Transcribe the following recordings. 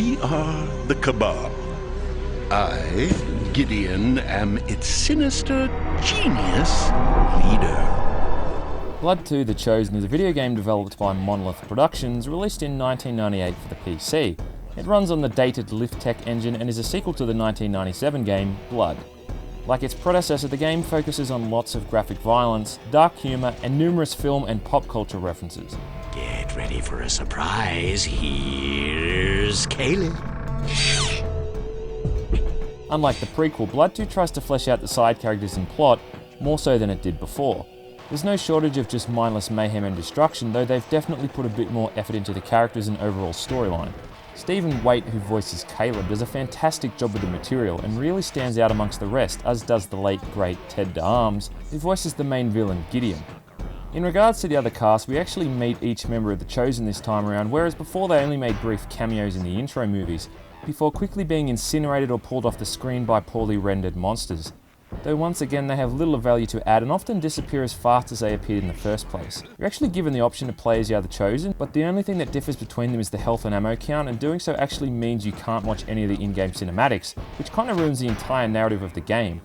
We are the Cabal. I, Gideon, am its sinister genius leader. Blood 2 The Chosen is a video game developed by Monolith Productions, released in 1998 for the PC. It runs on the dated Lithtech engine and is a sequel to the 1997 game Blood. Like its predecessor, the game focuses on lots of graphic violence, dark humour, and numerous film and pop culture references. Get ready for a surprise. Here's Caleb. Unlike the prequel, Blood 2 tries to flesh out the side characters and plot more so than it did before. There's no shortage of just mindless mayhem and destruction, though they've definitely put a bit more effort into the characters and overall storyline. Stephen Waite, who voices Caleb, does a fantastic job with the material and really stands out amongst the rest, as does the late great Ted DeArms, who voices the main villain Gideon. In regards to the other cast, we actually meet each member of the Chosen this time around, whereas before they only made brief cameos in the intro movies, before quickly being incinerated or pulled off the screen by poorly rendered monsters. Though once again they have little value to add and often disappear as fast as they appeared in the first place. You're actually given the option to play as the other Chosen, but the only thing that differs between them is the health and ammo count, and doing so actually means you can't watch any of the in-game cinematics, which kind of ruins the entire narrative of the game.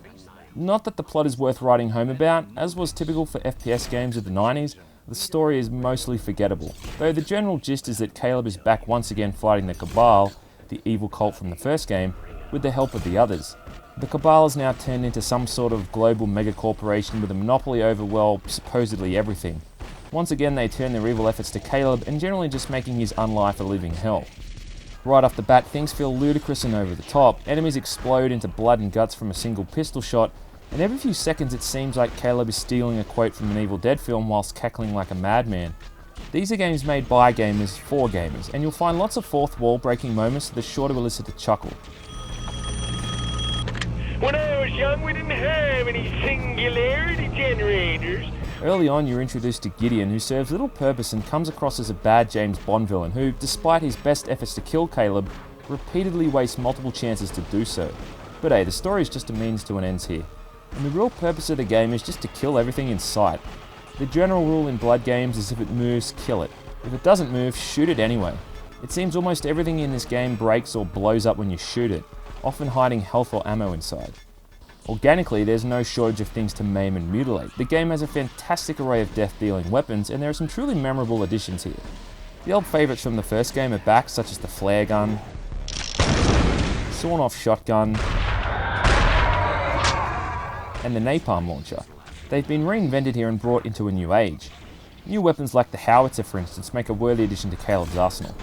Not that the plot is worth writing home about, as was typical for FPS games of the 90s, the story is mostly forgettable, though the general gist is that Caleb is back once again fighting the Cabal, the evil cult from the first game, with the help of the others. The Cabal is now turned into some sort of global megacorporation with a monopoly over, well, supposedly everything. Once again they turn their evil efforts to Caleb and generally just making his unlife a living hell. Right off the bat, things feel ludicrous and over the top. Enemies explode into blood and guts from a single pistol shot, and every few seconds it seems like Caleb is stealing a quote from an Evil Dead film whilst cackling like a madman. These are games made by gamers for gamers, and you'll find lots of fourth wall breaking moments that are sure to elicit a chuckle. When I was young, we didn't have any singularity generators. Early on, you're introduced to Gideon, who serves little purpose and comes across as a bad James Bond villain who, despite his best efforts to kill Caleb, repeatedly wastes multiple chances to do so. But hey, the story is just a means to an end here, and the real purpose of the game is just to kill everything in sight. The general rule in Blood games is if it moves, kill it. If it doesn't move, shoot it anyway. It seems almost everything in this game breaks or blows up when you shoot it, often hiding health or ammo inside. Organically, there's no shortage of things to maim and mutilate. The game has a fantastic array of death-dealing weapons, and there are some truly memorable additions here. The old favourites from the first game are back, such as the flare gun, sawn-off shotgun, and the napalm launcher. They've been reinvented here and brought into a new age. New weapons like the howitzer, for instance, make a worthy addition to Caleb's arsenal.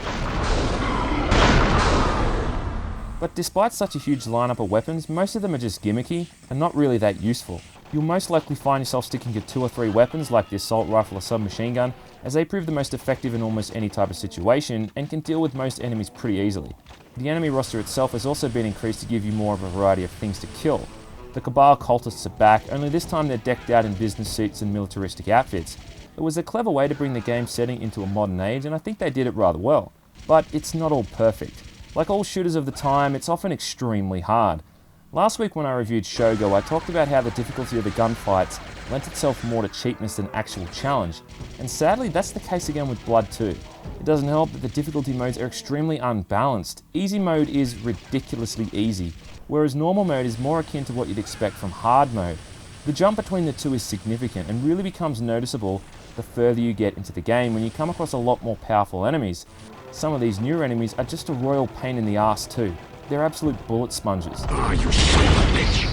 But despite such a huge lineup of weapons, most of them are just gimmicky and not really that useful. You'll most likely find yourself sticking to 2 or 3 weapons like the assault rifle or submachine gun, as they prove the most effective in almost any type of situation and can deal with most enemies pretty easily. The enemy roster itself has also been increased to give you more of a variety of things to kill. The Cabal cultists are back, only this time they're decked out in business suits and militaristic outfits. It was a clever way to bring the game setting into a modern age, and I think they did it rather well. But it's not all perfect. Like all shooters of the time, it's often extremely hard. Last week when I reviewed Shogo, I talked about how the difficulty of the gunfights lent itself more to cheapness than actual challenge, and sadly that's the case again with Blood 2. It doesn't help that the difficulty modes are extremely unbalanced. Easy mode is ridiculously easy, whereas normal mode is more akin to what you'd expect from hard mode. The jump between the two is significant and really becomes noticeable the further you get into the game when you come across a lot more powerful enemies. Some of these newer enemies are just a royal pain in the ass too. They're absolute bullet sponges.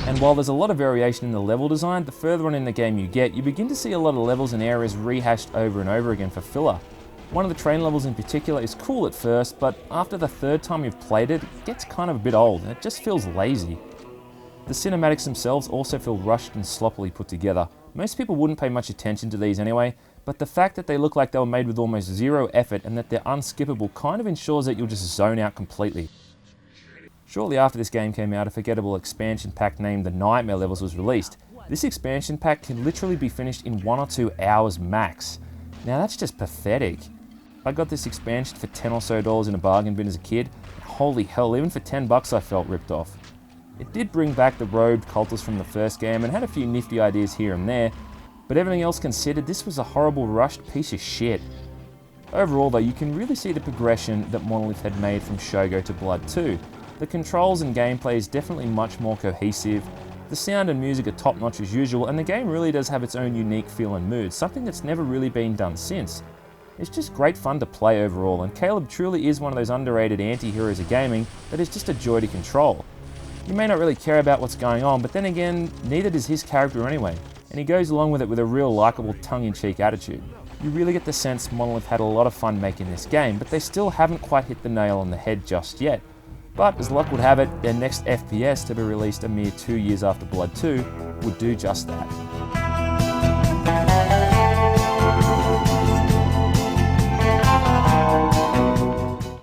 And while there's a lot of variation in the level design, the further on in the game you get, you begin to see a lot of levels and areas rehashed over and over again for filler. One of the train levels in particular is cool at first, but after the 3rd time you've played it, it gets kind of a bit old and it just feels lazy. The cinematics themselves also feel rushed and sloppily put together. Most people wouldn't pay much attention to these anyway, but the fact that they look like they were made with almost zero effort and that they're unskippable kind of ensures that you'll just zone out completely. Shortly after this game came out, a forgettable expansion pack named the Nightmare Levels was released. This expansion pack can literally be finished in 1 or 2 hours max. Now that's just pathetic. I got this expansion for $10 or so in a bargain bin as a kid. Holy hell, even for $10 I felt ripped off. It did bring back the robed cultists from the first game and had a few nifty ideas here and there, but everything else considered, this was a horrible rushed piece of shit. Overall though, you can really see the progression that Monolith had made from Shogo to Blood 2. The controls and gameplay is definitely much more cohesive, the sound and music are top notch as usual, and the game really does have its own unique feel and mood, something that's never really been done since. It's just great fun to play overall, and Caleb truly is one of those underrated anti-heroes of gaming that is just a joy to control. You may not really care about what's going on, but then again, neither does his character anyway, and he goes along with it with a real likeable tongue-in-cheek attitude. You really get the sense Monolith had a lot of fun making this game, but they still haven't quite hit the nail on the head just yet. But as luck would have it, their next FPS to be released a mere 2 years after Blood 2 would do just that.